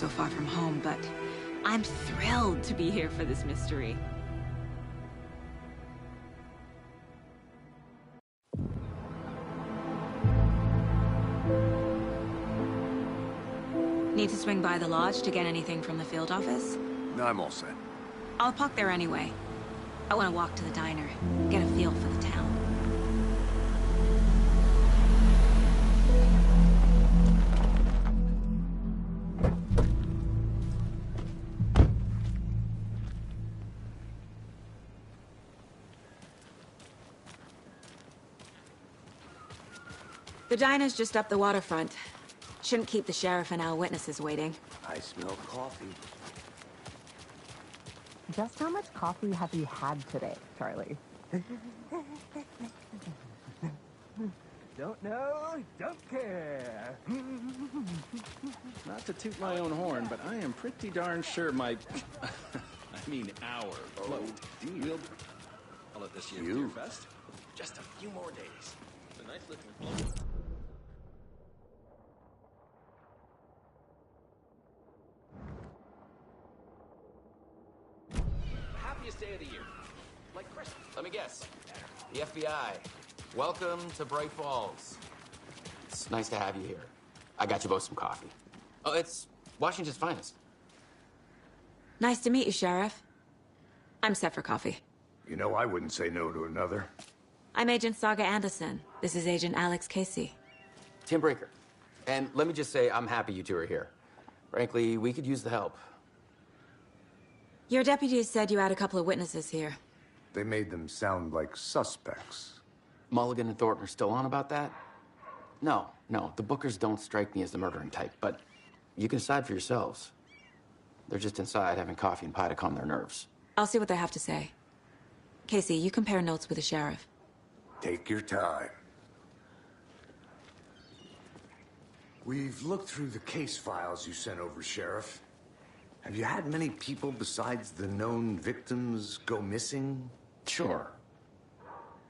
so far from home, but I'm thrilled to be here for this mystery. Need to swing by the lodge to get anything from the field office? No, I'm all set. I'll park there anyway. I want to walk to the diner, get a feel for the town. The diner's just up the waterfront. Shouldn't keep the sheriff and our witnesses waiting. I smell coffee. Just how much coffee have you had today, Charlie? Don't know, don't care. Not to toot my own horn, but I am pretty darn sure my... I mean our float will... Call it this year's Beer Fest. Just a few more days. It's a nice looking float. Happiest day of the year. Like Christmas. Let me guess. The FBI. Welcome to Bright Falls. It's nice to have you here. I got you both some coffee. Oh, it's Washington's finest. Nice to meet you, Sheriff. I'm set for coffee. You know, I wouldn't say no to another. I'm Agent Saga Anderson. This is Agent Alex Casey. Tim Brinker. And let me just say, I'm happy you two are here. Frankly, we could use the help. Your deputies said you had a couple of witnesses here. They made them sound like suspects. Mulligan and Thornton are still on about that? No, the Bookers don't strike me as the murdering type, but you can decide for yourselves. They're just inside having coffee and pie to calm their nerves. I'll see what they have to say. Casey, you compare notes with the sheriff. Take your time. We've looked through the case files you sent over, Sheriff. Have you had many people besides the known victims go missing? Sure.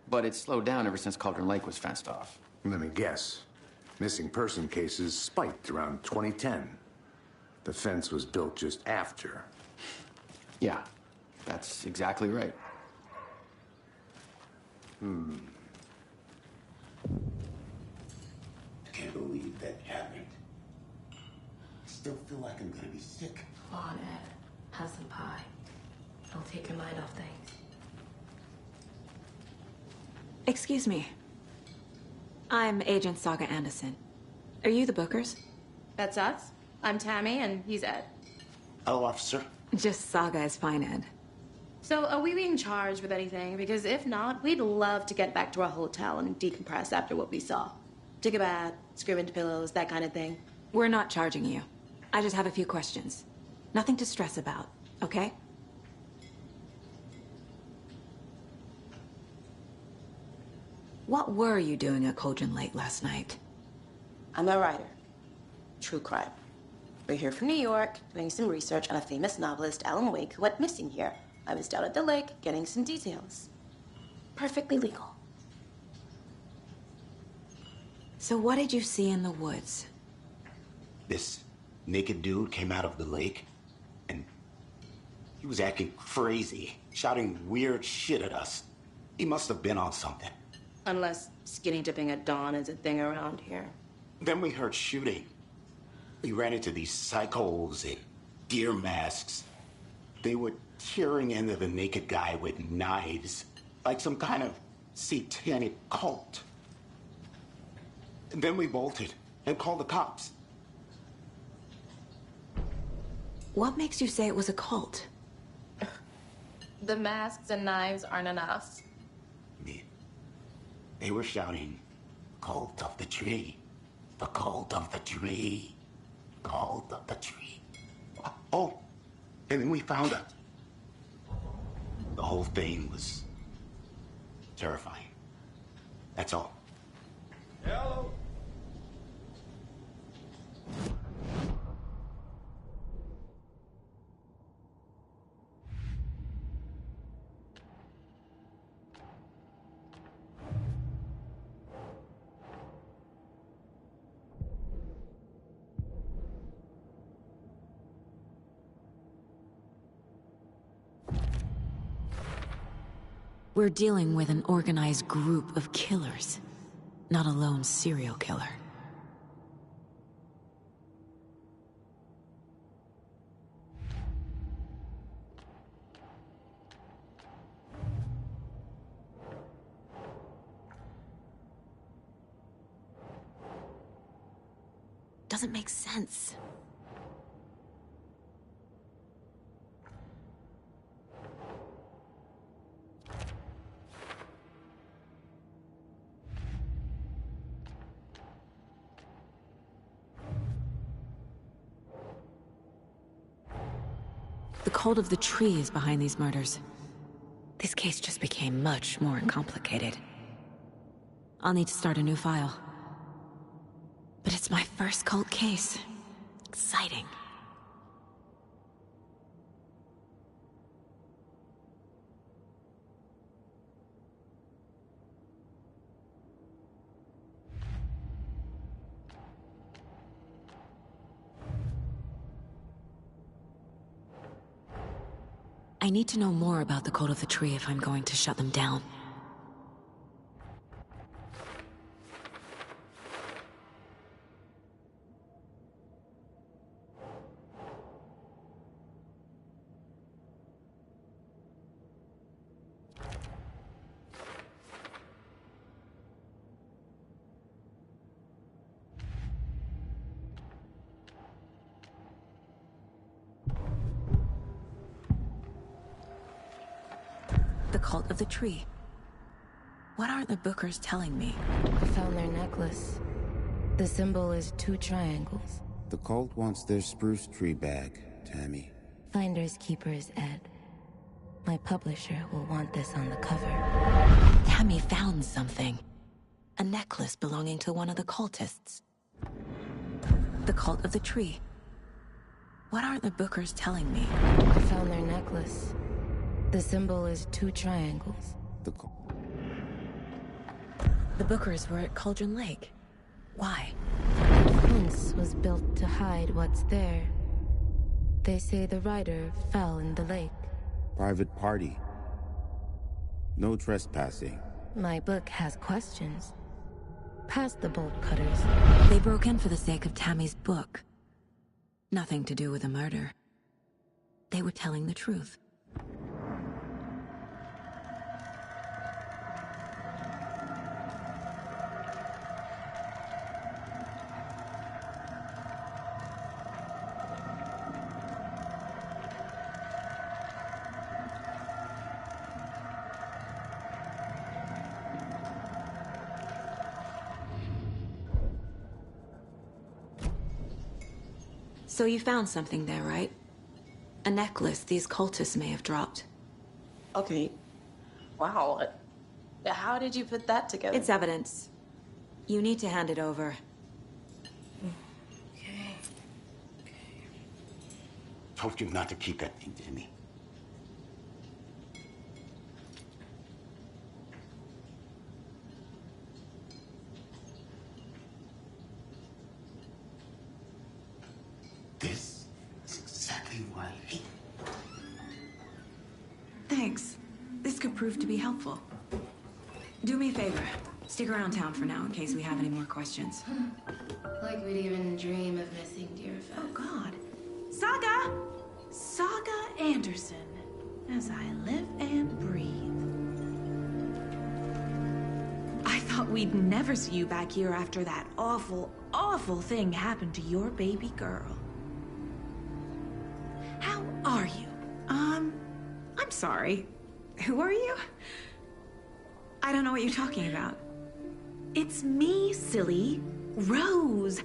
But it's slowed down ever since Cauldron Lake was fenced off. Let me guess. Missing person cases spiked around 2010. The fence was built just after. Yeah, that's exactly right. I can't believe that happened. I still feel like I'm gonna be sick. Come on, Ed. Have some pie. It'll take your mind off things. Excuse me. I'm Agent Saga Anderson. Are you the Bookers? That's us. I'm Tammy, and he's Ed. Hello, officer. Just Saga is fine, Ed. So, are we being charged with anything? Because if not, we'd love to get back to our hotel and decompress after what we saw. Take a bath, scream into pillows, that kind of thing. We're not charging you. I just have a few questions. Nothing to stress about, okay? What were you doing at Cauldron Lake last night? I'm a writer. True crime. We're here from New York, doing some research on a famous novelist, Alan Wake, who went missing here. I was down at the lake, getting some details. Perfectly legal. So what did you see in the woods? This naked dude came out of the lake, and he was acting crazy, shouting weird shit at us. He must have been on something. Unless skinny dipping at dawn is a thing around here. Then we heard shooting. We ran into these psychos in deer masks. They were tearing into the naked guy with knives, like some kind of satanic cult. And then we bolted and called the cops. What makes you say it was a cult? The masks and knives aren't enough. They were shouting, "Cult of the tree, the cult of the tree, cult of the tree." Oh, and then we found her. The whole thing was terrifying. That's all. Hello. We're dealing with an organized group of killers, not a lone serial killer. Doesn't make sense. The cult of the tree is behind these murders. This case just became much more complicated. I'll need to start a new file. But it's my first cult case. Exciting. I need to know more about the Cult of the Tree if I'm going to shut them down. The Cult of the Tree. What aren't the Bookers telling me? I found their necklace. The symbol is 2 triangles. The cult wants their spruce tree back, Tammy. Finders keepers, Ed. My publisher will want this on the cover. Tammy found something. A necklace belonging to one of the cultists. The Cult of the Tree. What aren't the Bookers telling me? I found their necklace. The symbol is 2 triangles. The Bookers were at Cauldron Lake. Why? The fence was built to hide what's there. They say the rider fell in the lake. private party. No trespassing. My book has questions. Past the bolt cutters. They broke in for the sake of Tammy's book. Nothing to do with a murder. They were telling the truth. So you found something there, right? A necklace these cultists may have dropped. Okay. Wow. How did you put that together? It's evidence. You need to hand it over. Okay. Told you not to keep that thing to me. This is exactly what I hate. Thanks. This could prove to be helpful. Do me a favor. Stick around town for now in case we have any more questions. Like we'd even dream of missing Deerfest. Oh, God. Saga! Saga Anderson. As I live and breathe. I thought we'd never see you back here after that awful, awful thing happened to your baby girl. How are you? I'm sorry. Who are you? I don't know what you're talking about. It's me, silly. Rose.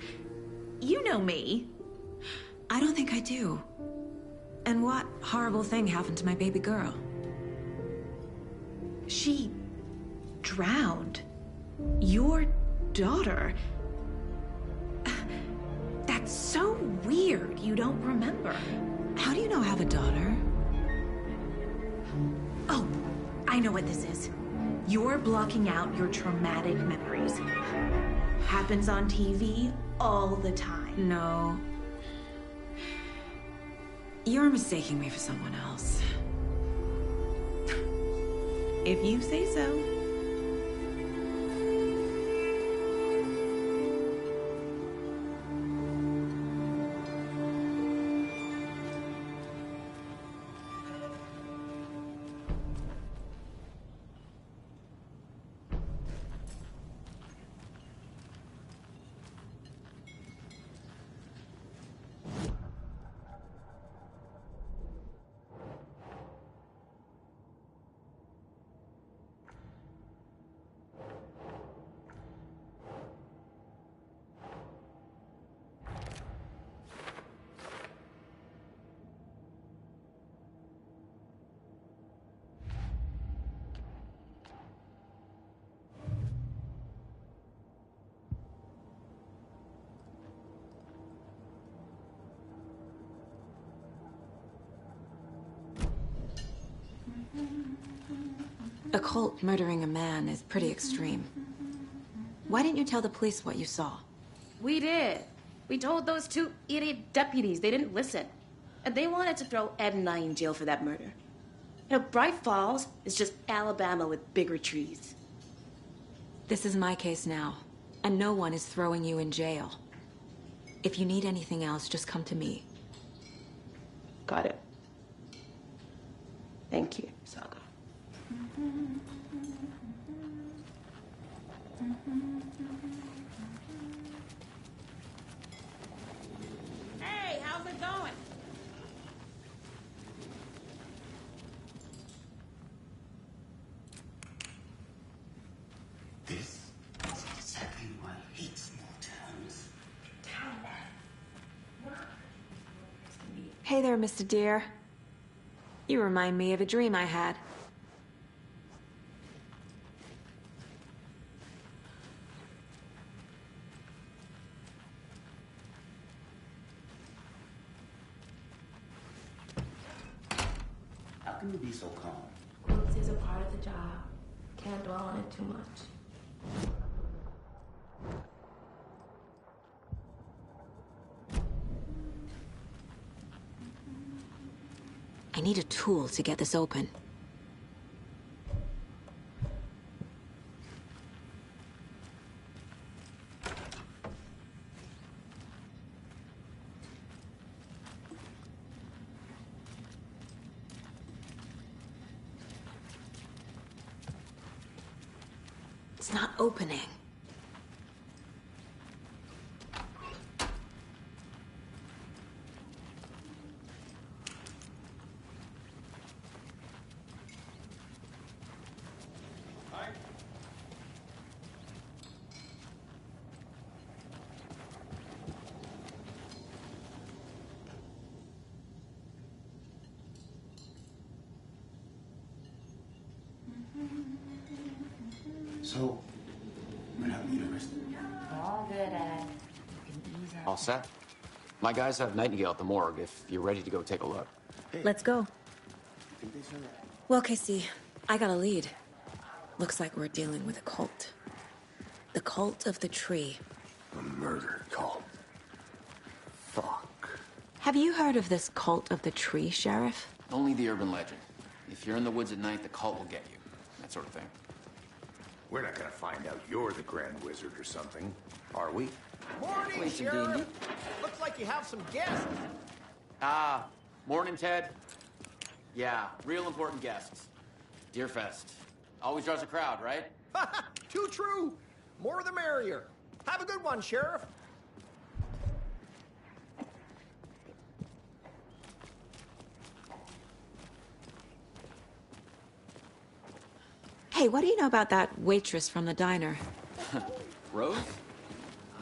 You know me. I don't think I do. And what horrible thing happened to my baby girl? She drowned. Your daughter. That's so weird you don't remember. How do you know I have a daughter? Oh, I know what this is. You're blocking out your traumatic memories. Happens on TV all the time. No. You're mistaking me for someone else. If you say so. A cult murdering a man is pretty extreme. Why didn't you tell the police what you saw? We did. We told those two idiot deputies. They didn't listen. And they wanted to throw Ed and I in jail for that murder. You know, Bright Falls is just Alabama with bigger trees. This is my case now, and no one is throwing you in jail. If you need anything else, just come to me. Got it. Thank you, Saga. Hey, how's it going? This is exactly why I hate small towns. Hey there, Mr. Deer. You remind me of a dream I had. How can you be so calm? Quilts is a part of the job. Can't dwell on it too much. I need a tool to get this open. It's not opening. So, what happened to University? All good, Ed. All set? My guys have Nightingale at the morgue if you're ready to go take a look. Let's go. Well, Casey, I got a lead. Looks like we're dealing with a cult. The cult of the tree. A murder cult. Fuck. Have you heard of this cult of the tree, Sheriff? Only the urban legend. If you're in the woods at night, the cult will get you. That sort of thing. We're not gonna find out you're the Grand Wizard or something, are we? Morning, Wait, some Sheriff. D&D? Looks like you have some guests. Morning, Ted. Yeah, real important guests. Deerfest. Always draws a crowd, right? Too true. More the merrier. Have a good one, Sheriff. Hey, what do you know about that waitress from the diner? Rose?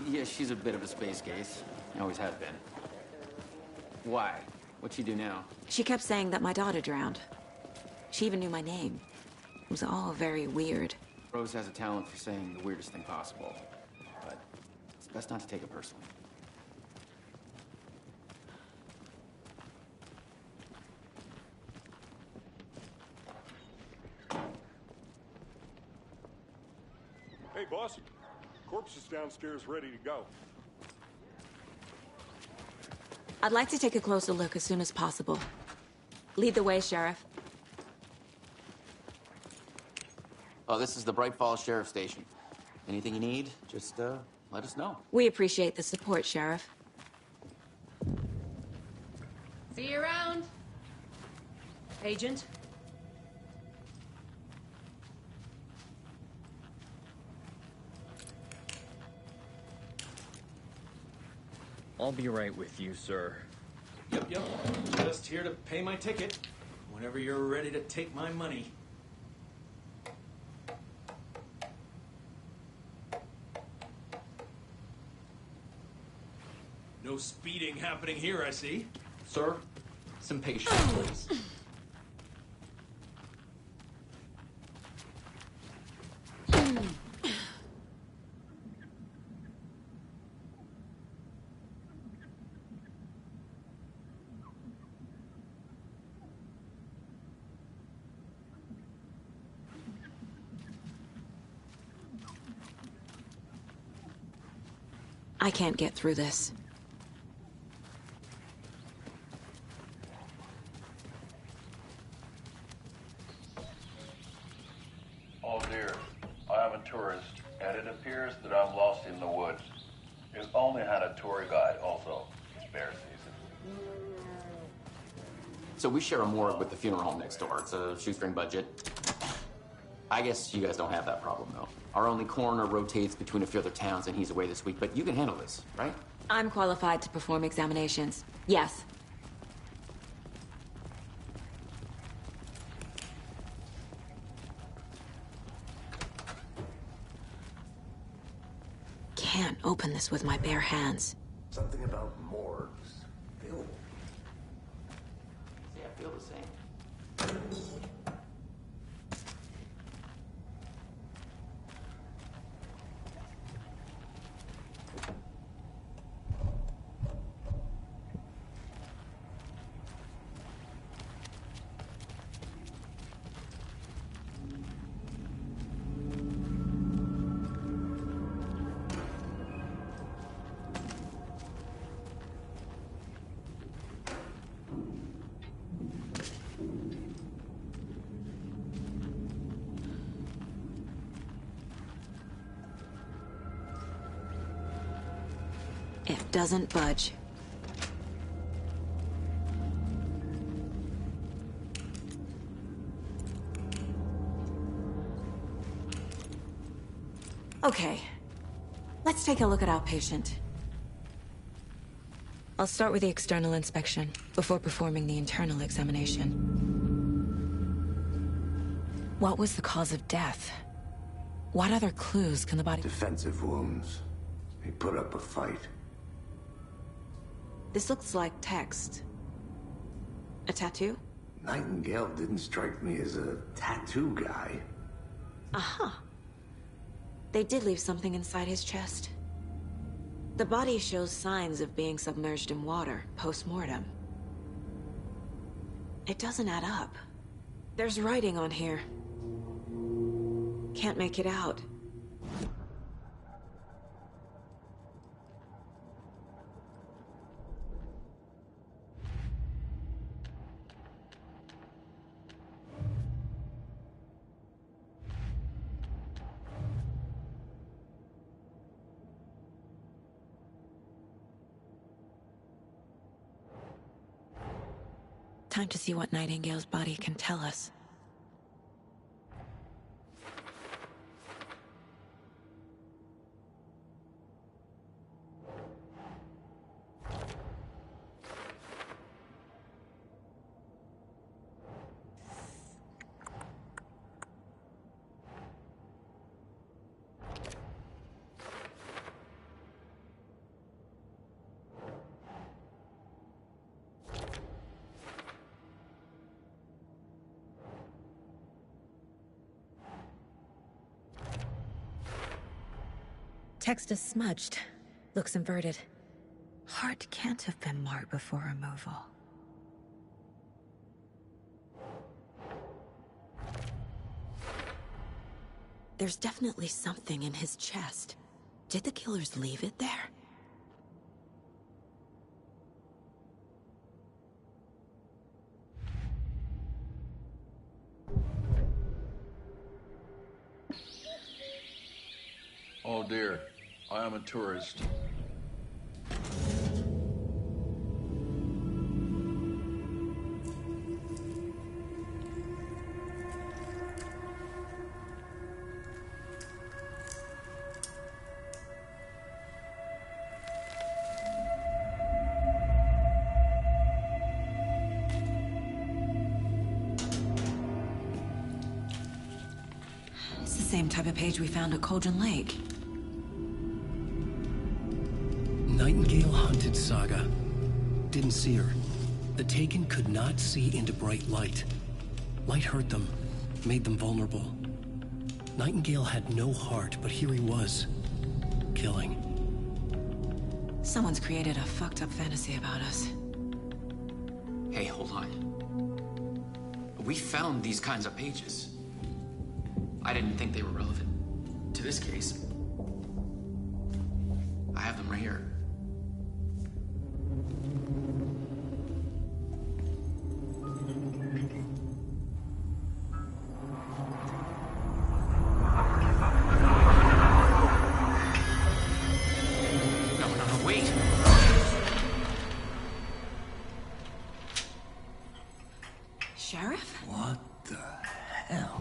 Yeah, she's a bit of a space case. Always has been. Why? What'd she do now? She kept saying that my daughter drowned. She even knew my name. It was all very weird. Rose has a talent for saying the weirdest thing possible. But it's best not to take it personally. Hey, boss. Corpse is downstairs ready to go. I'd like to take a closer look as soon as possible. Lead the way, Sheriff. Oh, this is the Bright Falls Sheriff Station. Anything you need, just let us know. We appreciate the support, Sheriff. See you around, Agent. I'll be right with you, sir. Yep. Just here to pay my ticket. Whenever you're ready to take my money. No speeding happening here, I see. Sir, some patience, please. I can't get through this. Oh dear, I am a tourist, and it appears that I'm lost in the woods. We've only had a tour guide also. It's bear season. So we share a morgue with the funeral home next door. It's a shoestring budget. I guess you guys don't have that problem, though. Our only coroner rotates between a few other towns, and he's away this week, but you can handle this, right? I'm qualified to perform examinations. Yes. Can't open this with my bare hands. Something about morgues. Ew. Yeah, I feel the same. It doesn't budge. Okay, let's take a look at our patient. I'll start with the external inspection before performing the internal examination. What was the cause of death? What other clues can the body... Defensive wounds. He put up a fight. This looks like text. A tattoo? Nightingale didn't strike me as a tattoo guy. Aha. They did leave something inside his chest. The body shows signs of being submerged in water, post-mortem. It doesn't add up. There's writing on here. Can't make it out. Time to see what Nightingale's body can tell us. Text is smudged. Looks inverted. Heart can't have been marked before removal. There's definitely something in his chest. Did the killers leave it there? dear. I am a tourist. It's the same type of page we found at Cauldron Lake. Nightingale hunted Saga. Didn't see her. The Taken could not see into bright light. Light hurt them, made them vulnerable. Nightingale had no heart, but here he was, killing. Someone's created a fucked up fantasy about us. Hey, hold on. We found these kinds of pages. I didn't think they were relevant to this case. I have them right here. No, wait. Sheriff? What the hell?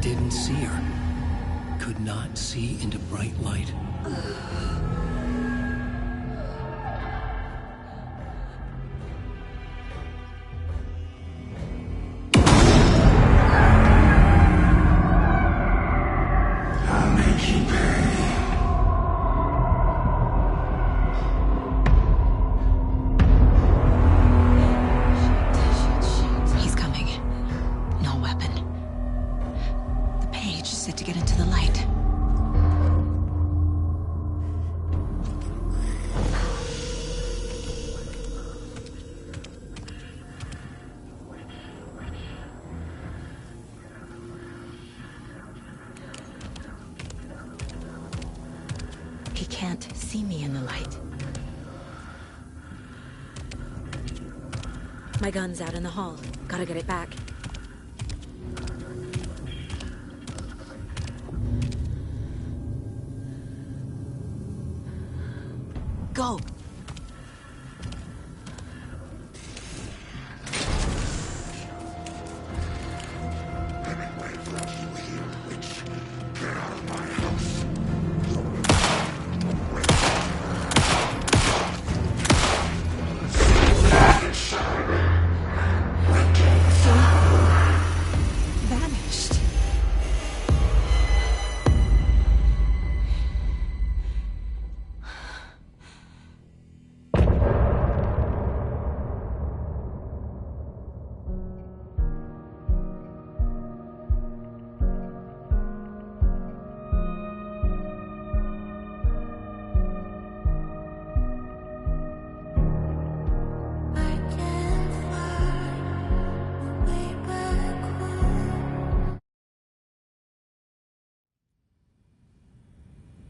Didn't see her. Could not see into bright light. I'll make you pay. He's coming. No weapon. The page set to get into the light. He can't see me in the light. My gun's out in the hall. Gotta get it back. Go! Vanished.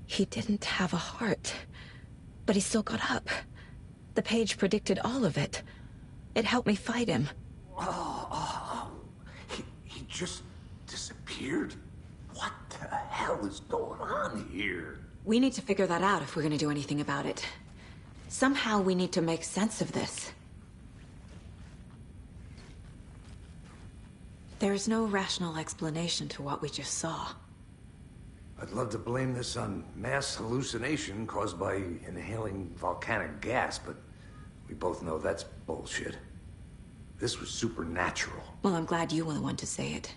He didn't have a heart, but he still got up. The page predicted all of it. It helped me fight him. He just disappeared? What the hell is going on here? We need to figure that out if we're gonna do anything about it. Somehow we need to make sense of this. There's no rational explanation to what we just saw. I'd love to blame this on mass hallucination caused by inhaling volcanic gas, but we both know that's bullshit. This was supernatural. Well, I'm glad you were the one to say it.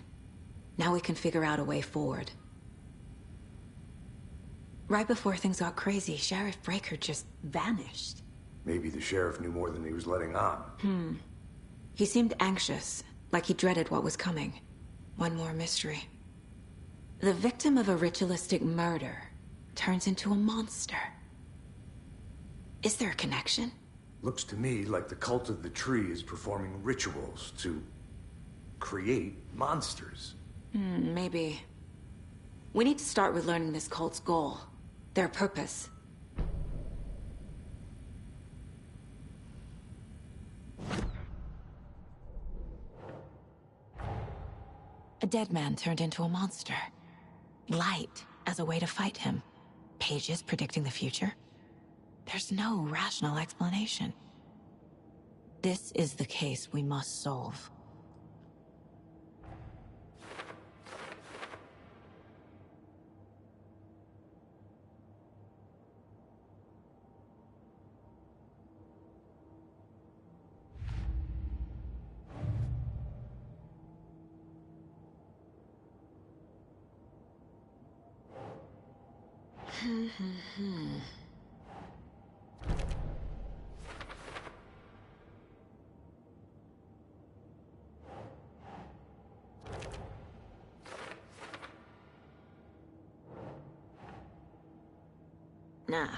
Now we can figure out a way forward. Right before things got crazy, Sheriff Breaker just vanished. Maybe the sheriff knew more than he was letting on. He seemed anxious, Like he dreaded what was coming. One more mystery. The victim of a ritualistic murder turns into a monster. Is there a connection? Looks to me like the cult of the tree is performing rituals to create monsters. Maybe. We need to start with learning this cult's goal. Their purpose. A dead man turned into a monster. Light as a way to fight him. Pages predicting the future. There's no rational explanation. This is the case we must solve. Nah.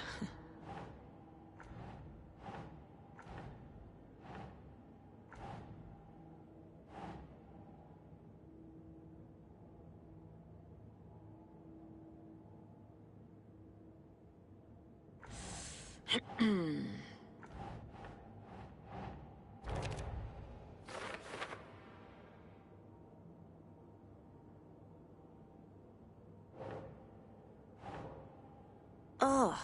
Ugh.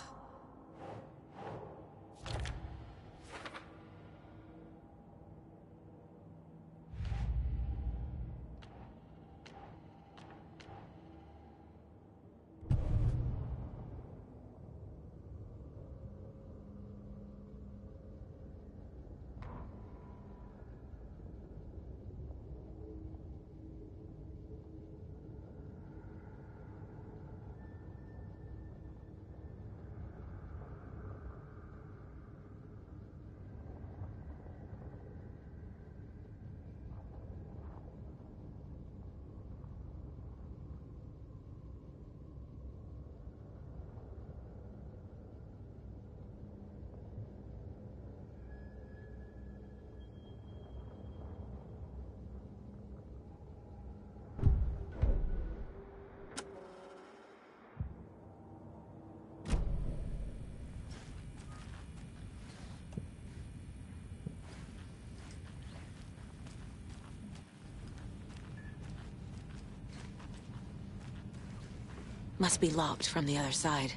Must be locked from the other side.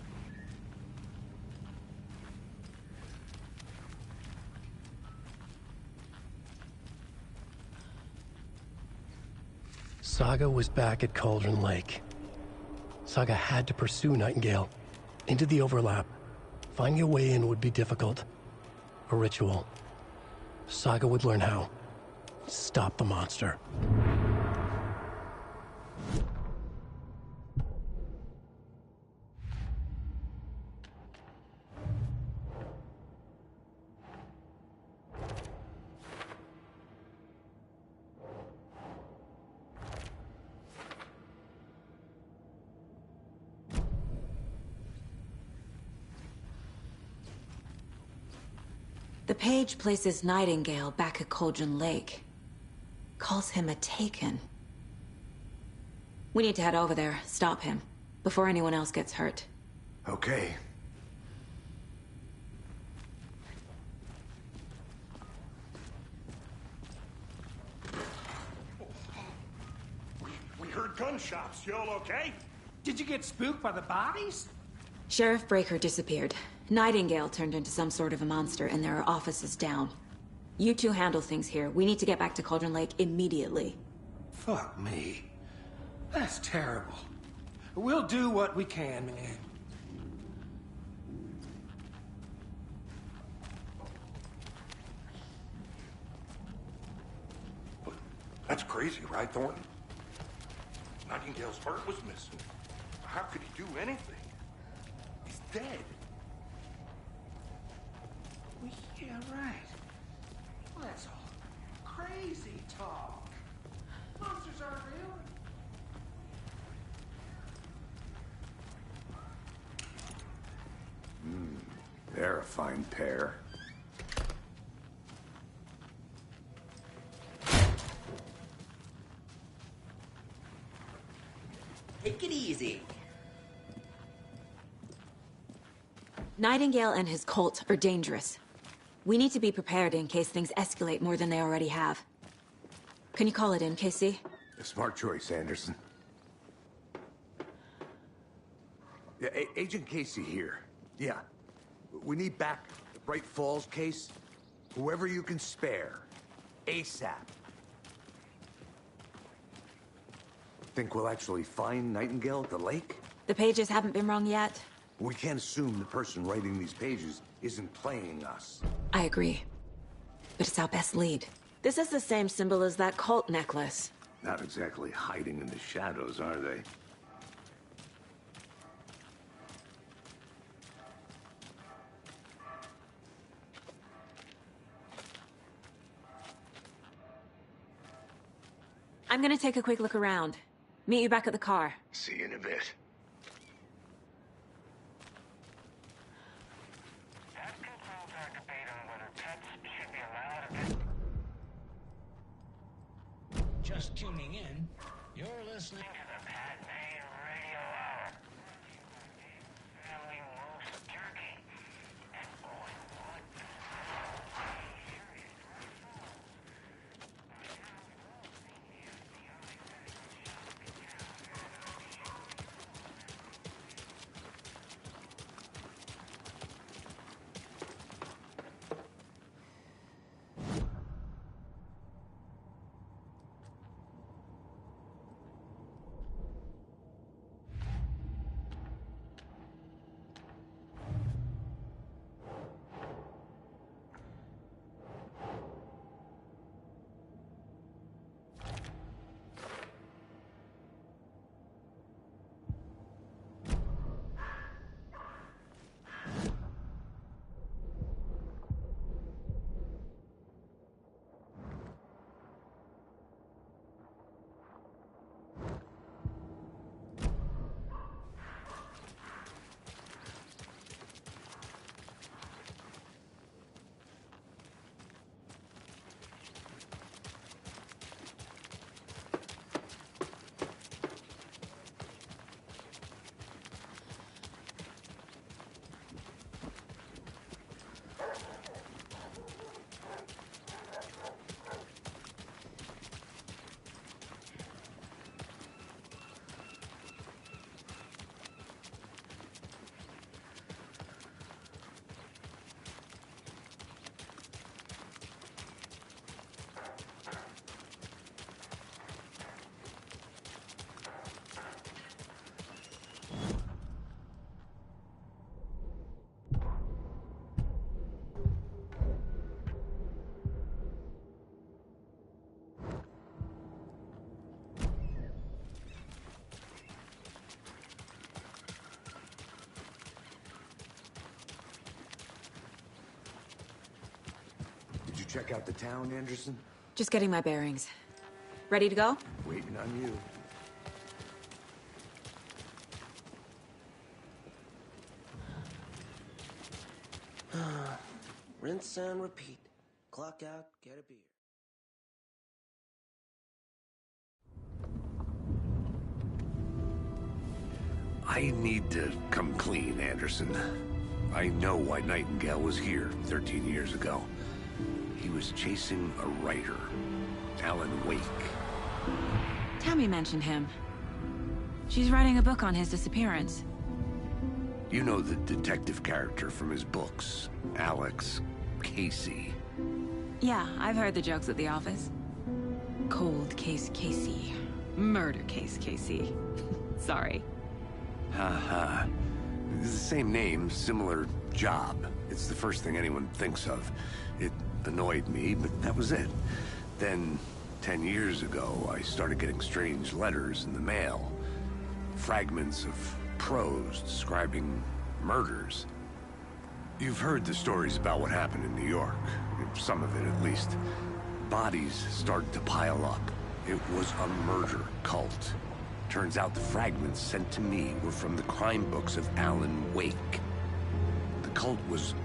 Saga was back at Cauldron Lake. Saga had to pursue Nightingale. Into the overlap. Finding a way in would be difficult. A ritual. Saga would learn how. Stop the monster. The page places Nightingale back at Cauldron Lake. Calls him a Taken. We need to head over there, stop him, before anyone else gets hurt. Okay. We heard gunshots. You all okay? Did you get spooked by the bodies? Sheriff Breaker disappeared. Nightingale turned into some sort of a monster, and there are offices down. You two handle things here. We need to get back to Cauldron Lake immediately. Fuck me. That's terrible. We'll do what we can, man. That's crazy, right, Thornton? Nightingale's heart was missing. How could he do anything? He's dead. Yeah, right. Well, that's all crazy talk. these aren't real? They're a fine pair. Take it easy. Nightingale and his cult are dangerous. We need to be prepared in case things escalate more than they already have. Can you call it in, Casey? A smart choice, Anderson. Yeah, Agent Casey here. Yeah. We need back the Bright Falls case. Whoever you can spare. ASAP. Think we'll actually find Nightingale at the lake? The pages haven't been wrong yet. We can't assume the person writing these pages isn't playing us. I agree. But it's our best lead. This is the same symbol as that cult necklace. Not exactly hiding in the shadows, are they? I'm gonna take a quick look around. Meet you back at the car. See you in a bit. Just tuning in, you're listening to the Pat Payne Radio Hour. Family roast turkey and boy, what? Check out the town, Anderson? Just getting my bearings. Ready to go? Waiting on you. Rinse and repeat. Clock out, get a beer. I need to come clean, Anderson. I know why Nightingale was here 13 years ago. He was chasing a writer, Alan Wake. Tammy mentioned him. She's writing a book on his disappearance. You know the detective character from his books, Alex Casey. Yeah, I've heard the jokes at the office. Cold case Casey. Murder case Casey. Sorry. Ha. It's the same name, similar job. It's the first thing anyone thinks of. It annoyed me, but that was it. Then, 10 years ago, I started getting strange letters in the mail. Fragments of prose describing murders. You've heard the stories about what happened in New York. Some of it, at least. Bodies started to pile up It was a murder cult. Turns out the fragments sent to me were from the crime books of Alan Wake. The cult was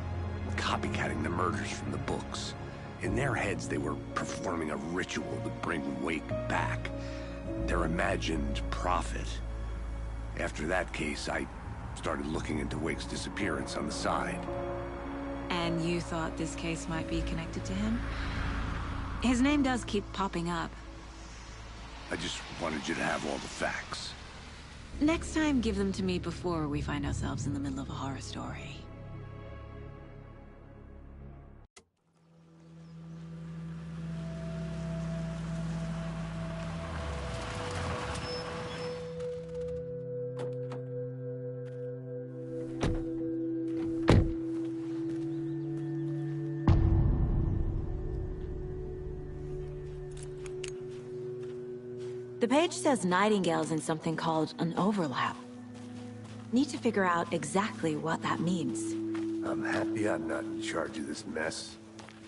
copycatting the murders from the books. In their heads, they were performing a ritual to bring Wake back. Their imagined prophet. After that case, I started looking into Wake's disappearance on the side. And you thought this case might be connected to him? His name does keep popping up. I just wanted you to have all the facts. Next time, give them to me before we find ourselves in the middle of a horror story. The page says Nightingale's in something called an overlap. Need to figure out exactly what that means. I'm happy I'm not in charge of this mess.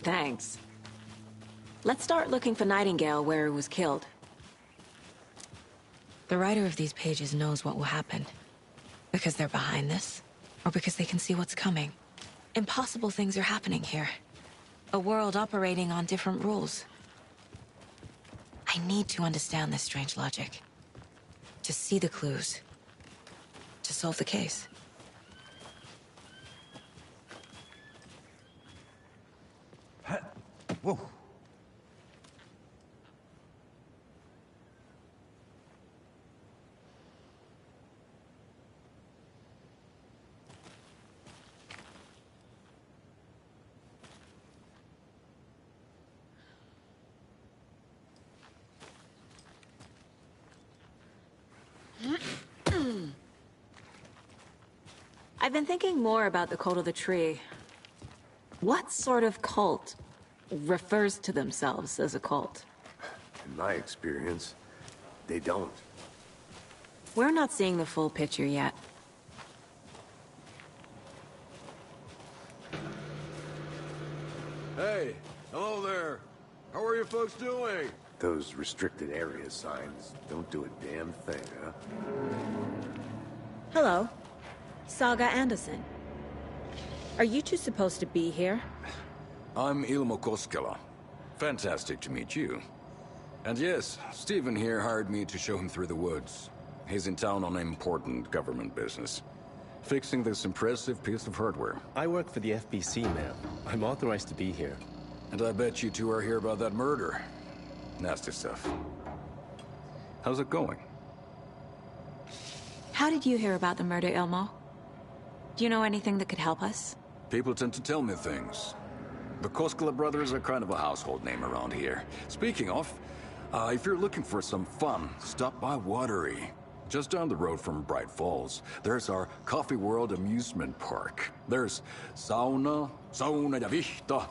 Thanks. Let's start looking for Nightingale where he was killed. The writer of these pages knows what will happen. Because they're behind this, or because they can see what's coming. Impossible things are happening here. A world operating on different rules. I need to understand this strange logic. To see the clues. To solve the case. Whoa. I've been thinking more about the Cult of the Tree. What sort of cult refers to themselves as a cult? In my experience, they don't. We're not seeing the full picture yet. Hey, hello there. How are you folks doing? Those restricted area signs don't do a damn thing, huh? Hello. Saga Anderson. Are you two supposed to be here? I'm Ilmo Koskela. Fantastic to meet you. And yes, Stephen here hired me to show him through the woods. He's in town on important government business. Fixing this impressive piece of hardware. I work for the FBC, ma'am. I'm authorized to be here. And I bet you two are here about that murder. Nasty stuff. How's it going? How did you hear about the murder, Ilmo? Do you know anything that could help us? People tend to tell me things. The Koskela brothers are kind of a household name around here. Speaking of, if you're looking for some fun, stop by Watery. Just down the road from Bright Falls, there's our Coffee World amusement park. There's sauna ja vihta.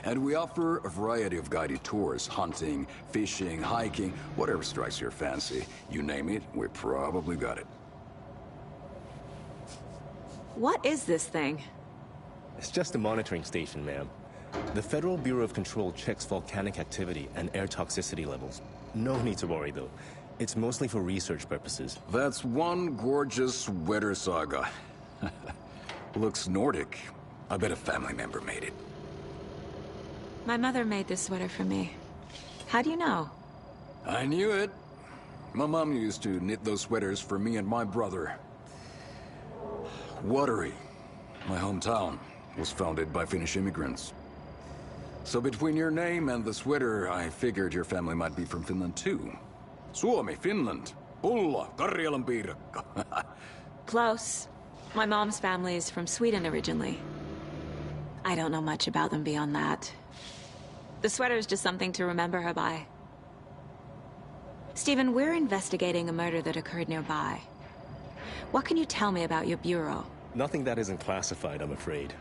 And we offer a variety of guided tours, hunting, fishing, hiking, whatever strikes your fancy. You name it, we probably got it. What is this thing? It's just a monitoring station, ma'am. The Federal Bureau of Control checks volcanic activity and air toxicity levels. No need to worry, though. It's mostly for research purposes. That's one gorgeous sweater, Saga. Looks Nordic. I bet a family member made it. My mother made this sweater for me. How do you know? I knew it. My mom used to knit those sweaters for me and my brother. Watery, my hometown, was founded by Finnish immigrants. So between your name and the sweater, I figured your family might be from Finland too. Suomi, Finland. Pulla, Karjalan piirakka. Close. My mom's family is from Sweden originally. I don't know much about them beyond that. The sweater is just something to remember her by. Stephen, we're investigating a murder that occurred nearby. What can you tell me about your bureau? Nothing that isn't classified, I'm afraid.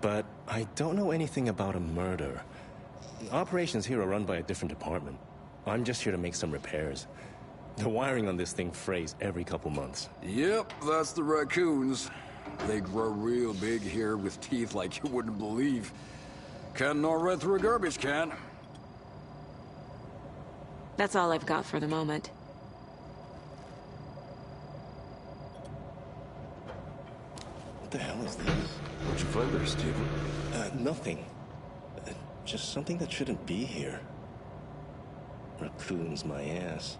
But I don't know anything about a murder. Operations here are run by a different department. I'm just here to make some repairs. The wiring on this thing frays every couple months. Yep, that's the raccoons. They grow real big here with teeth like you wouldn't believe. Can't gnaw right through a garbage can. That's all I've got for the moment. What the hell is this? What'd you find there, Stephen? Nothing. Just something that shouldn't be here. Raccoons my ass.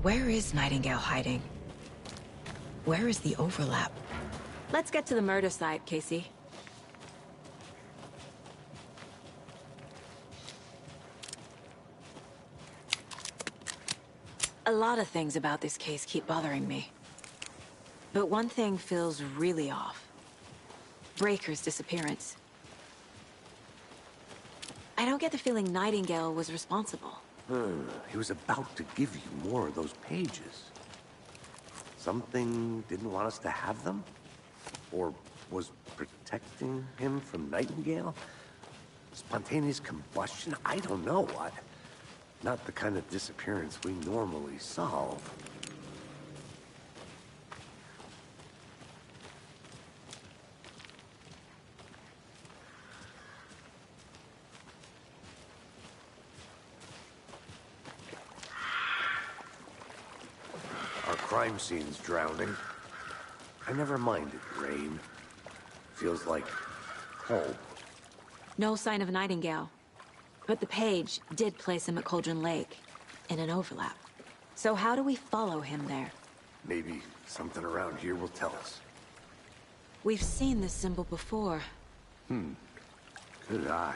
Where is Nightingale hiding? Where is the overlap? Let's get to the murder site, Casey. A lot of things about this case keep bothering me. But one thing feels really off. Breaker's disappearance. I don't get the feeling Nightingale was responsible. He was about to give you more of those pages. Something didn't want us to have them? Or was protecting him from Nightingale? Spontaneous combustion? I don't know. Not the kind of disappearance we normally solve. Our crime scene's drowning. I never minded rain. Feels like home. No sign of Nightingale. But the page did place him at Cauldron Lake, in an overlap. So how do we follow him there? Maybe something around here will tell us. We've seen this symbol before. Good eye.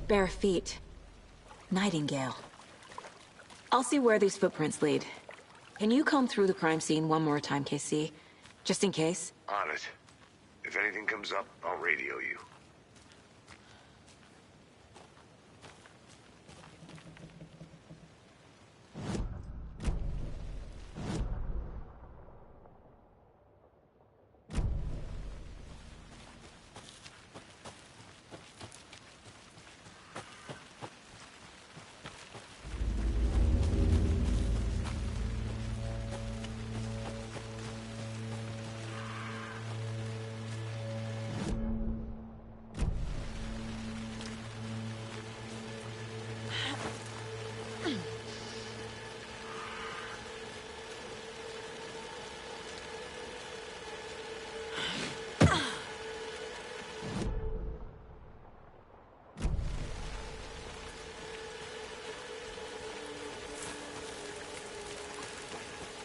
Bare feet. Nightingale. I'll see where these footprints lead. Can you comb through the crime scene one more time, KC? Just in case? On it. If anything comes up, I'll radio you.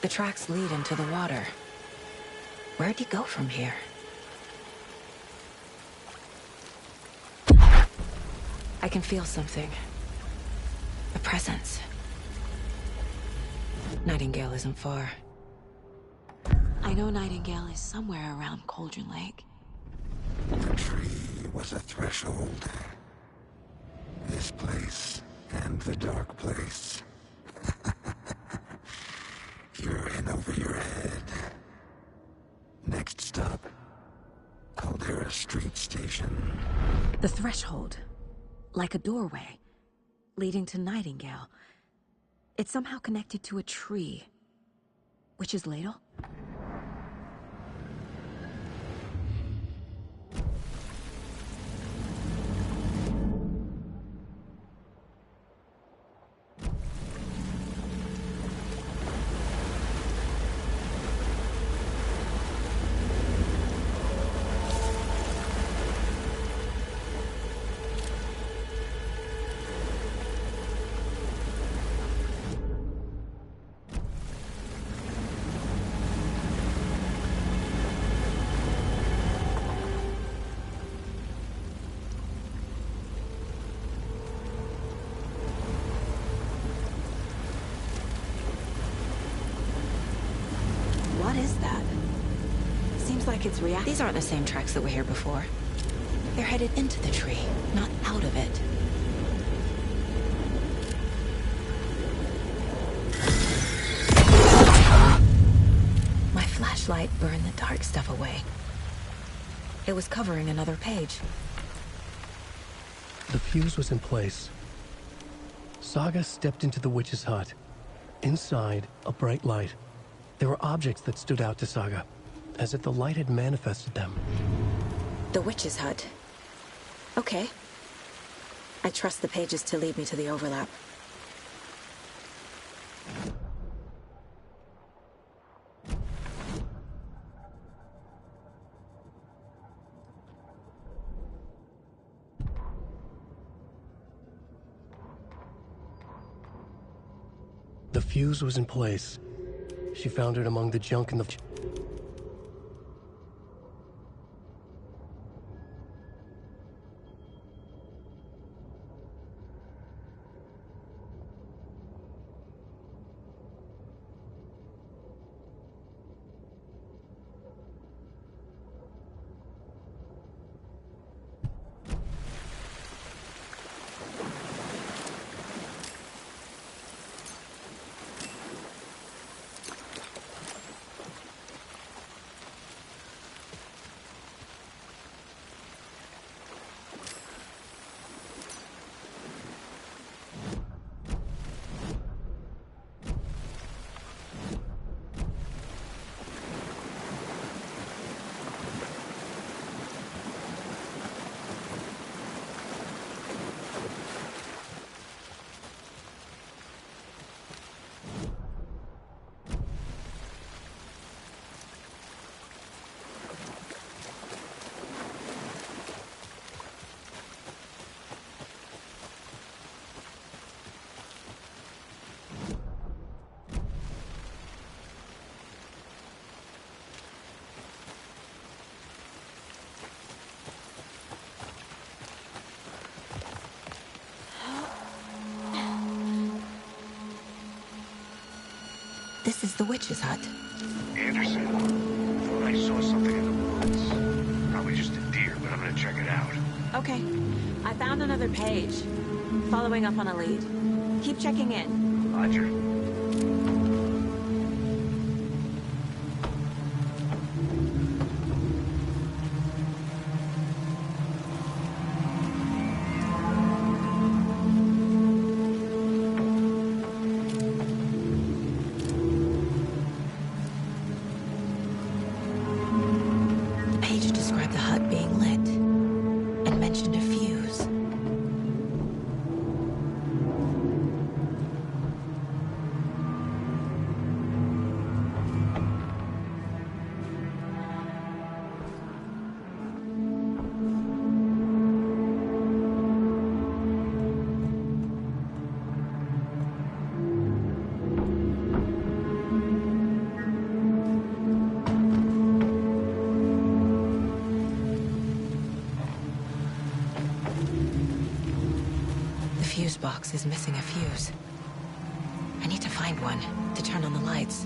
The tracks lead into the water. Where'd he go from here? I can feel something. A presence. Nightingale isn't far. I know Nightingale is somewhere around Cauldron Lake. The tree was a threshold. This place and the dark place. You're in over your head. Next stop, Caldera Street Station. The threshold. Like a doorway. Leading to Nightingale. It's somehow connected to a tree. Witch's Ladle? What is that? Seems like it's reacting. These aren't the same tracks that were here before. They're headed into the tree, not out of it. My flashlight burned the dark stuff away. It was covering another page. The fuse was in place. Saga stepped into the witch's hut. Inside, a bright light. There were objects that stood out to Saga, as if the light had manifested them. The witch's hut. Okay. I trust the pages to lead me to the overlap. The fuse was in place. She found it among the junk in the... This is the witch's hut. Anderson, thought I saw something in the woods. Probably just a deer, but I'm gonna check it out. Okay. I found another page. Following up on a lead. Keep checking in. Roger. fuse box is missing a fuse. I need to find one to turn on the lights.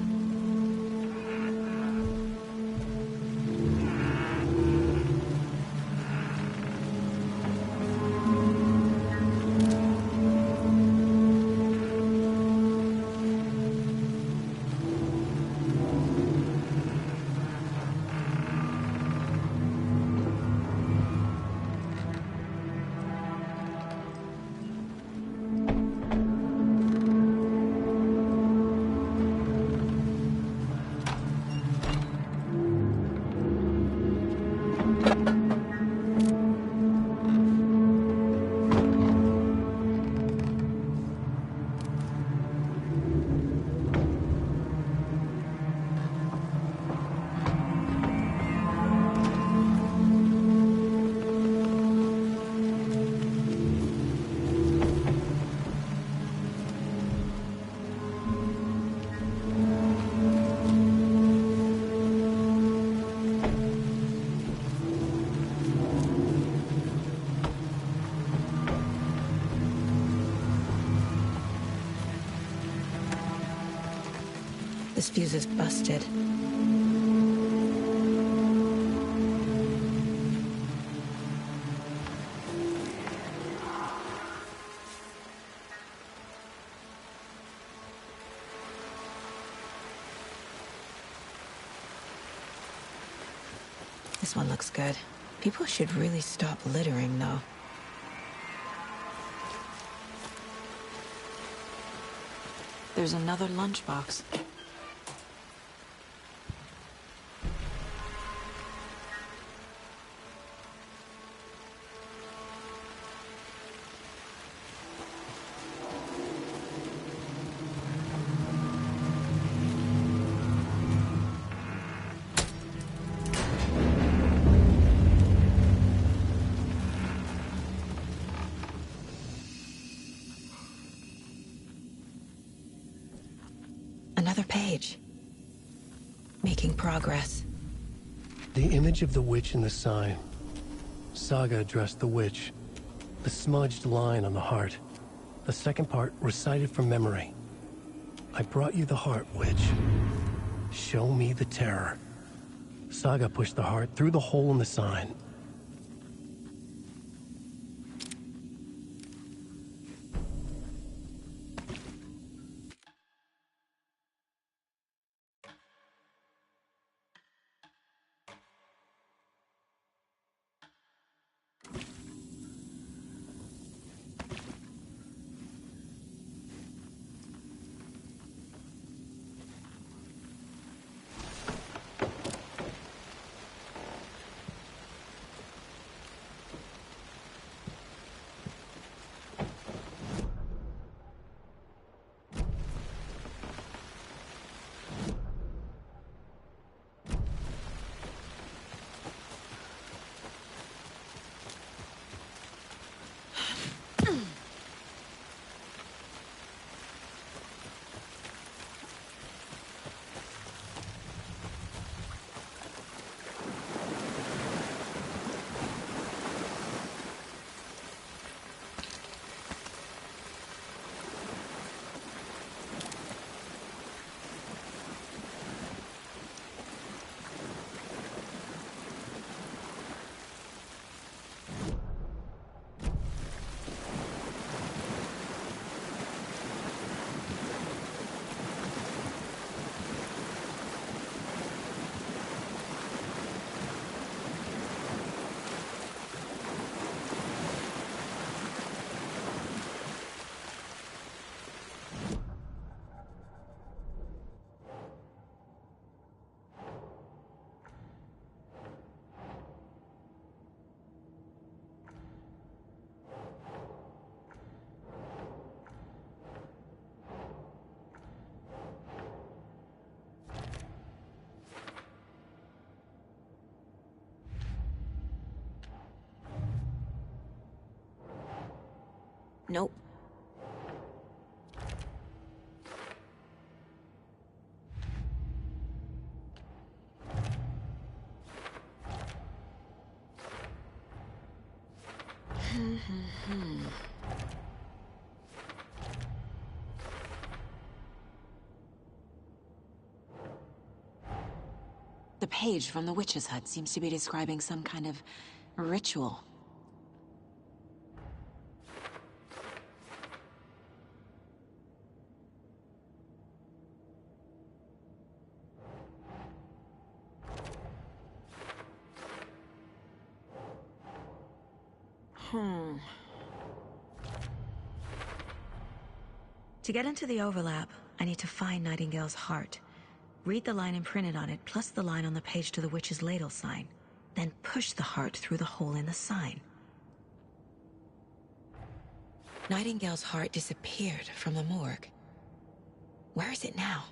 This fuse is busted. This one looks good. People should really stop littering, though. There's another lunchbox. Another page. Making progress. The image of the witch in the sign. Saga addressed the witch. The smudged line on the heart. The second part recited from memory. I brought you the heart, witch. Show me the terror. Saga pushed the heart through the hole in the sign. Nope. The page from the witch's hut seems to be describing some kind of ritual. To get into the overlap, I need to find Nightingale's heart. Read the line imprinted on it, plus the line on the page to the witch's ladle sign. Then push the heart through the hole in the sign. Nightingale's heart disappeared from the morgue. Where is it now?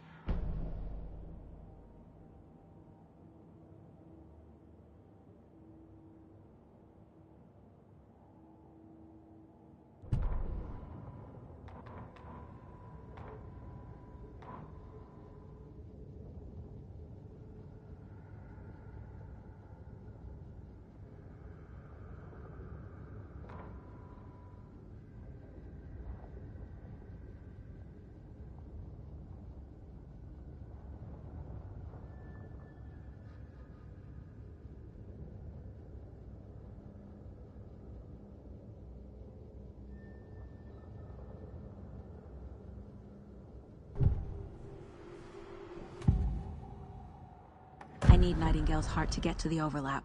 I need Nightingale's heart to get to the overlap.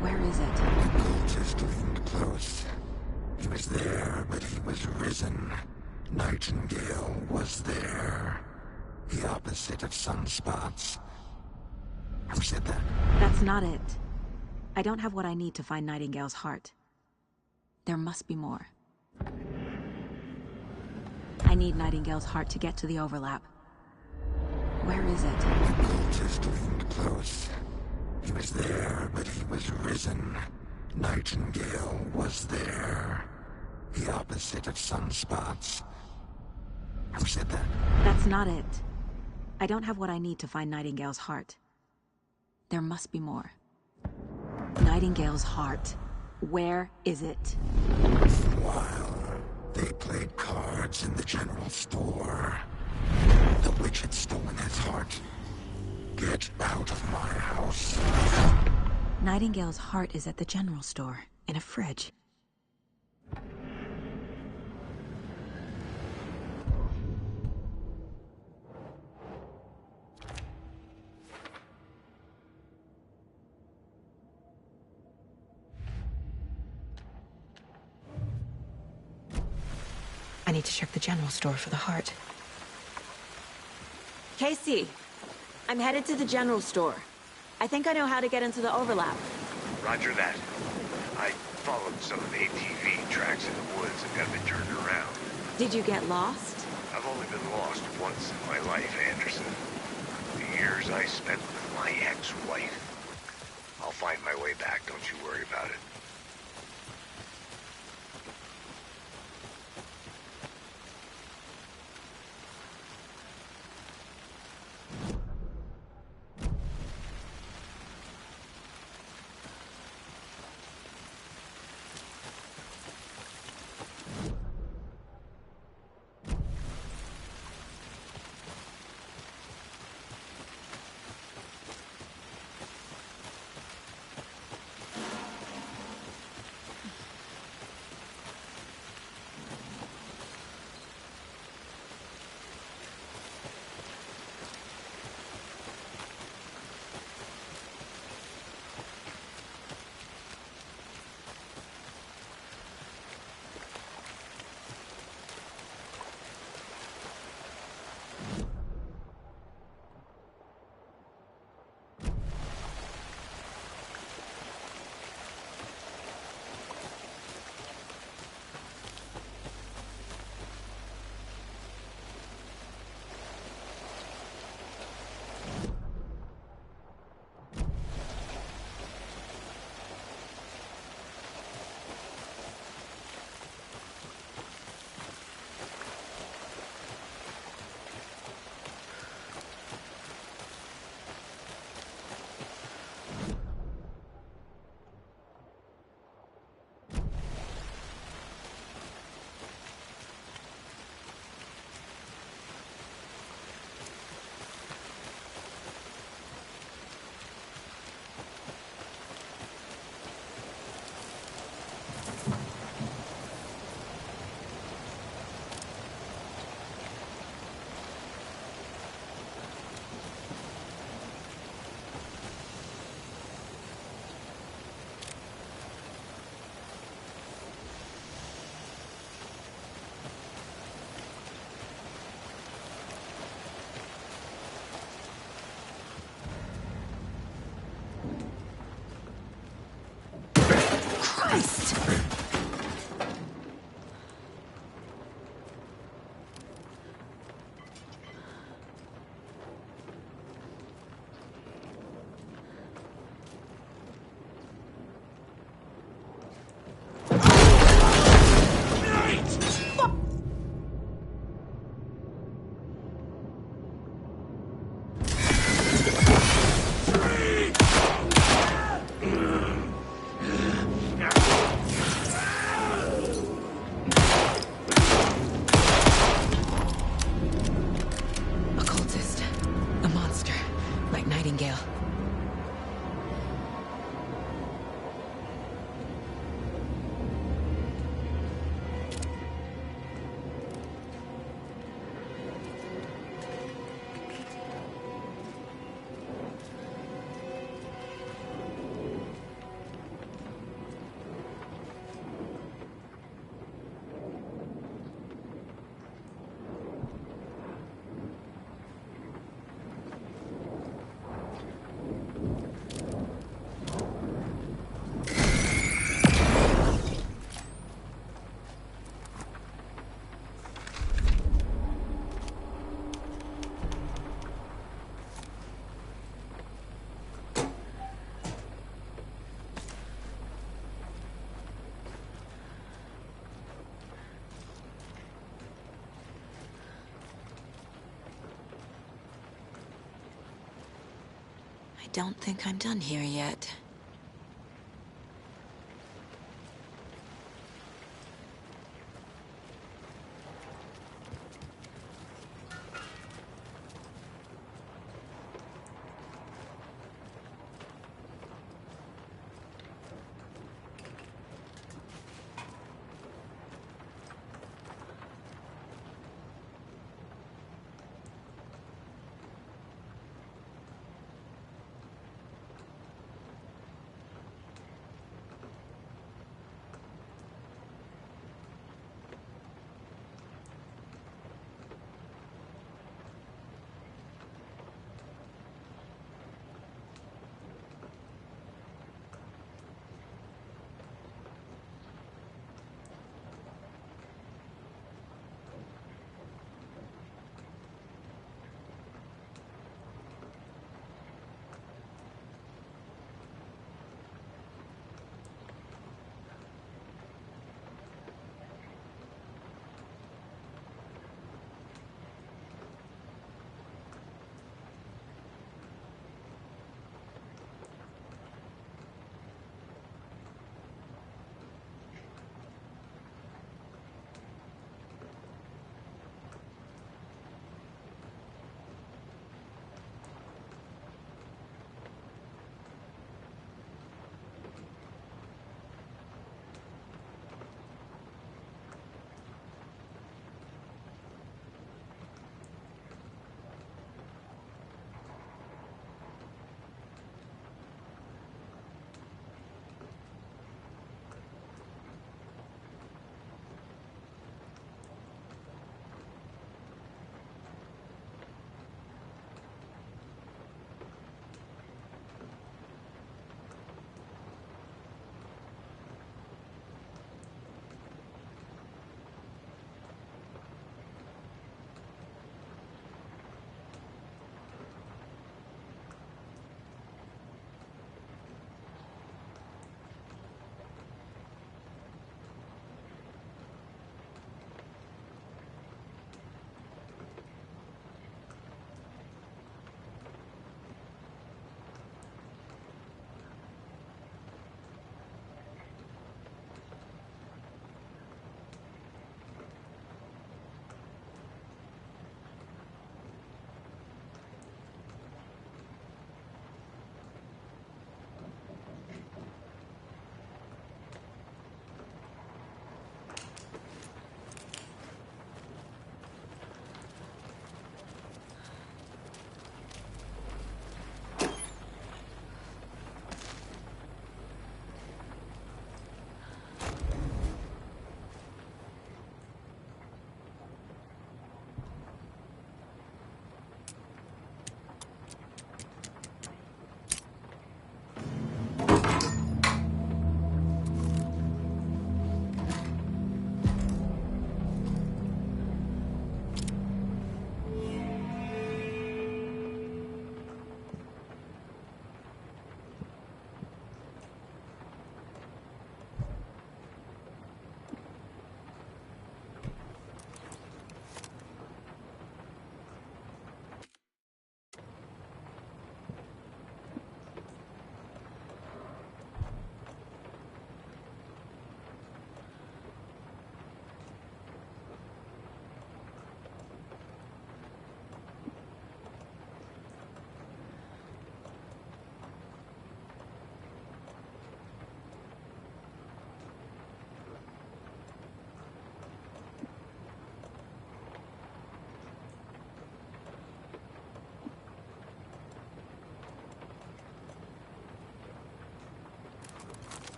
Where is it? Just leaned close. He was there, but he was risen. Nightingale was there. The opposite of sunspots. Who said that? That's not it. I don't have what I need to find Nightingale's heart. There must be more. I need Nightingale's heart to get to the overlap. Where is it? Just leaned close. He was there, but he was risen. Nightingale was there. The opposite of sunspots. Who said that? That's not it. I don't have what I need to find Nightingale's heart. There must be more. Nightingale's heart. Where is it? While they played cards in the general store, the witch had stolen his heart. Get out of my house. Nightingale's heart is at the general store, in a fridge. I need to check the general store for the heart. Casey, I'm headed to the general store. I think I know how to get into the overlap. Roger that. I followed some of the ATV tracks in the woods and got a bit turned around. Did you get lost? I've only been lost once in my life, Anderson. The years I spent with my ex-wife. I'll find my way back, don't you worry about it. I don't think I'm done here yet.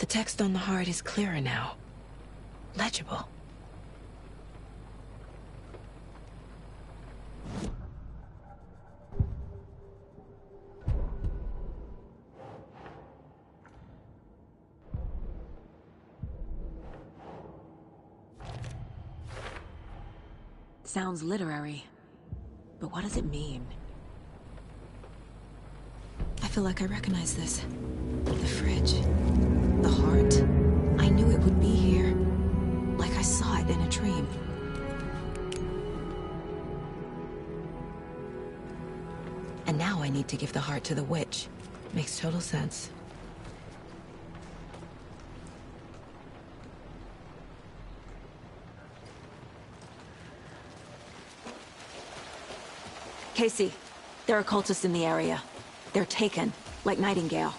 The text on the heart is clearer now. Legible. Sounds literary, but what does it mean? I feel like I recognize this. The fridge. The heart. I knew it would be here. Like I saw it in a dream. And now I need to give the heart to the witch. Makes total sense. Casey, there are cultists in the area. They're taken, like Nightingale.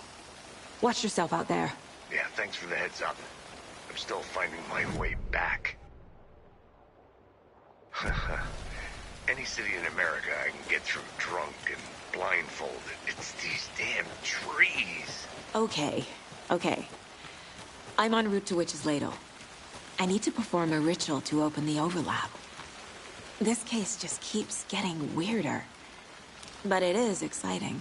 Watch yourself out there. Yeah, thanks for the heads up. I'm still finding my way back. Any city in America I can get through drunk and blindfolded. It's these damn trees. Okay. I'm en route to Witch's Ladle. I need to perform a ritual to open the overlap. This case just keeps getting weirder. But it is exciting.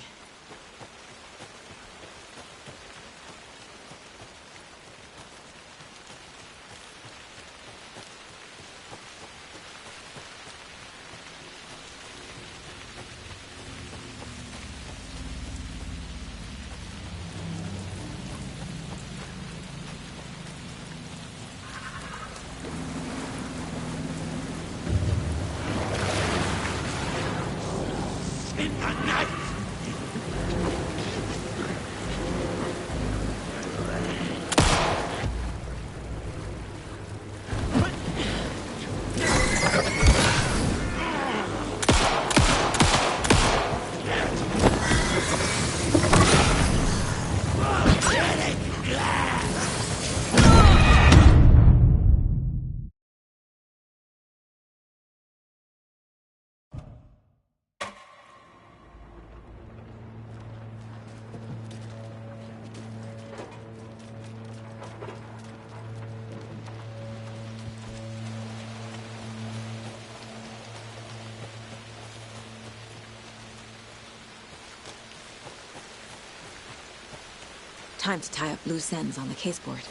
Time to tie up loose ends on the caseboard.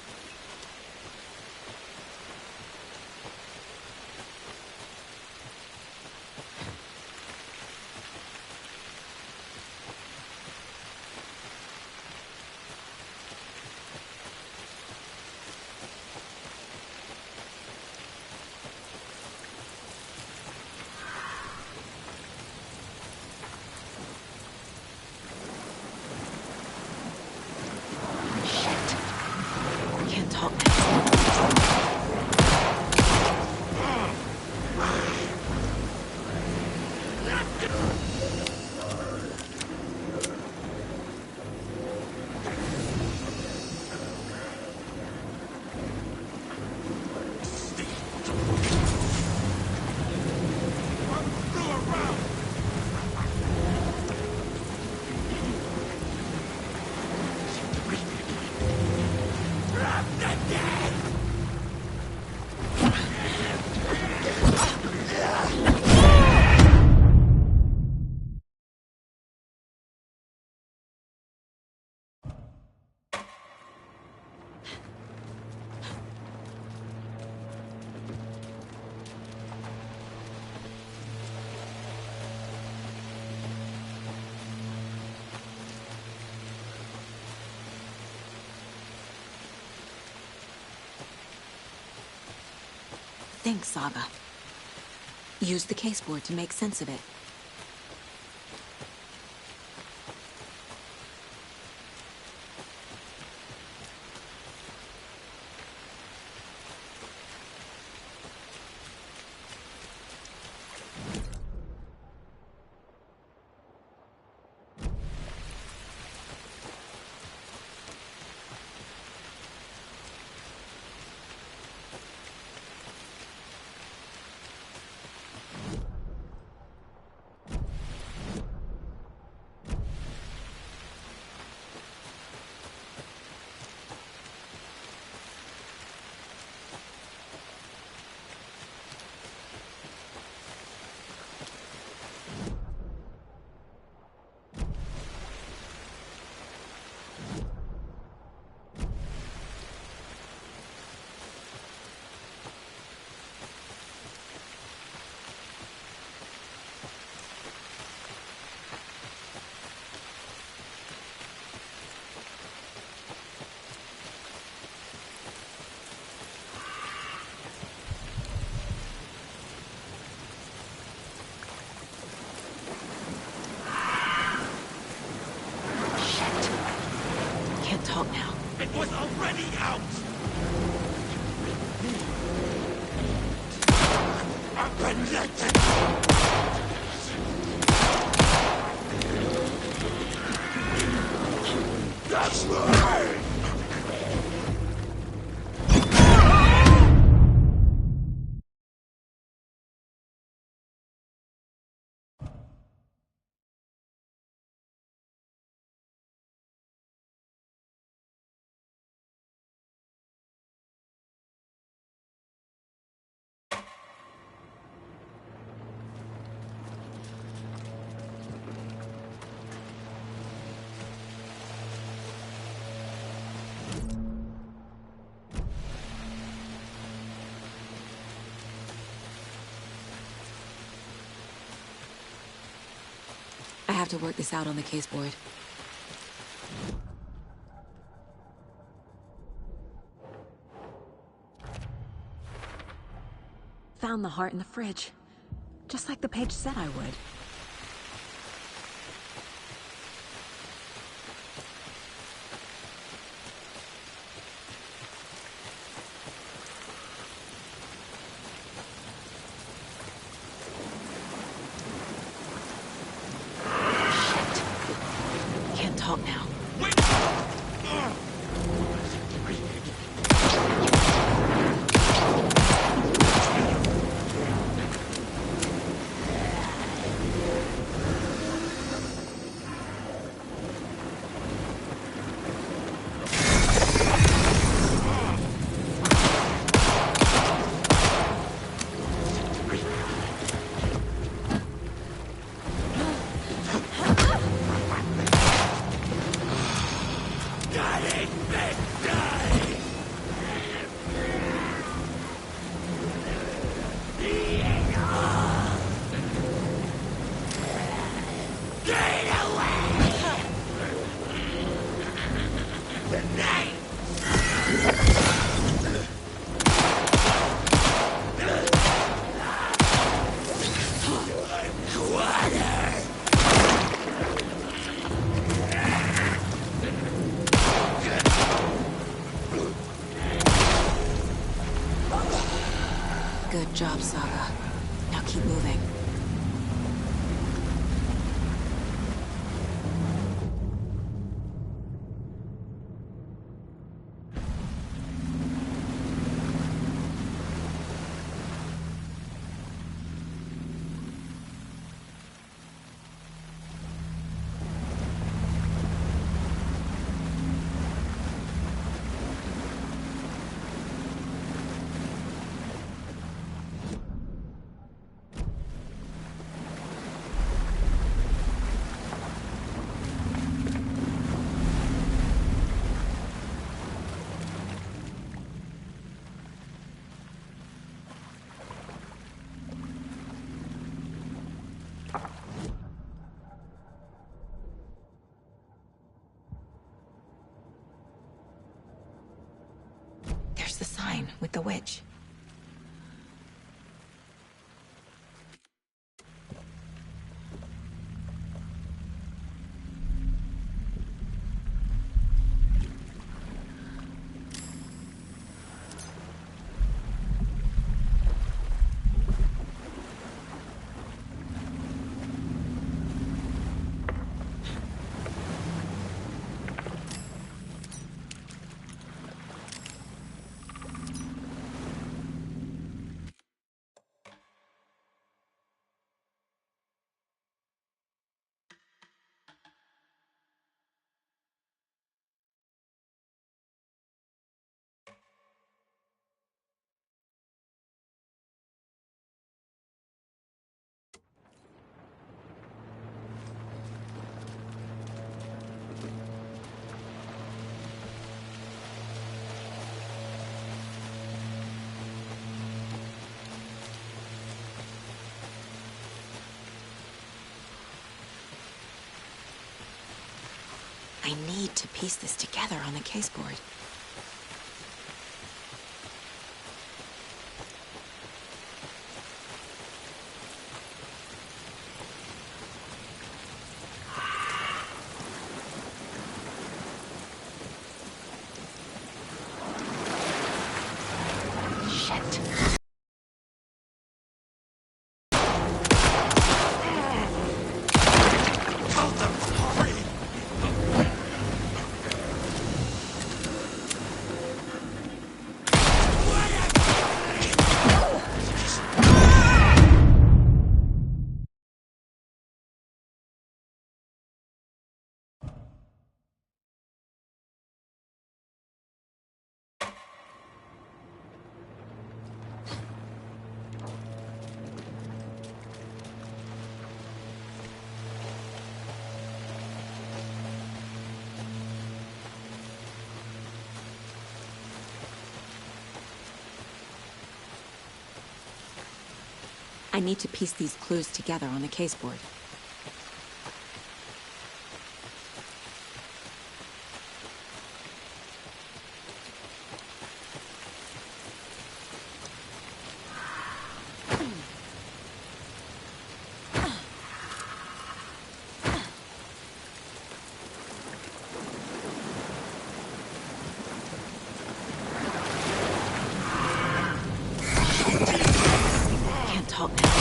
Think, Saga. Use the caseboard to make sense of it. That's right! I have to work this out on the case board. Found the heart in the fridge. Just like the page said I would. Can't talk now. Good job, Saga. Now keep moving. There's the sign with the witch. I need to piece this together on the case board. I need to piece these clues together on the caseboard. Can't talk now.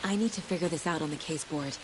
I need to figure this out on the caseboard.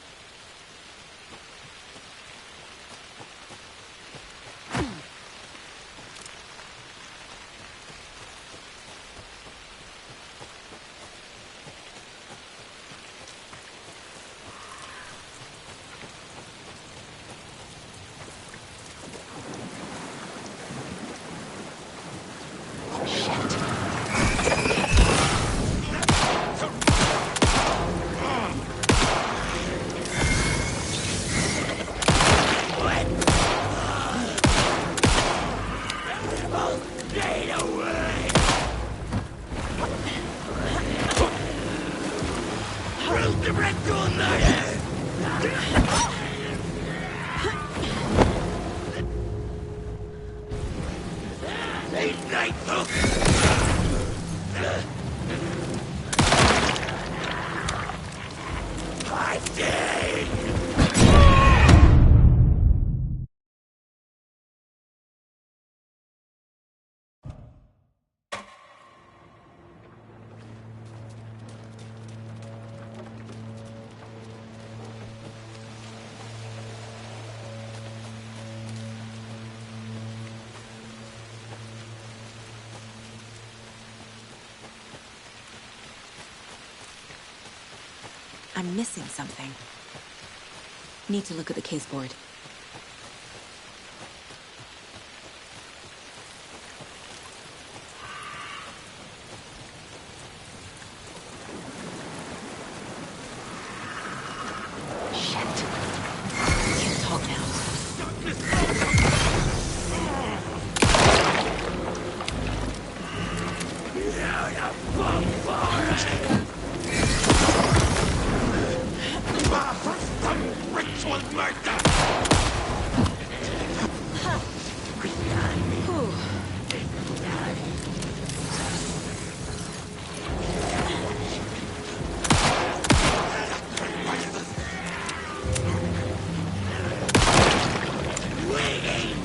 I'm missing something. Need to look at the caseboard. Waiting!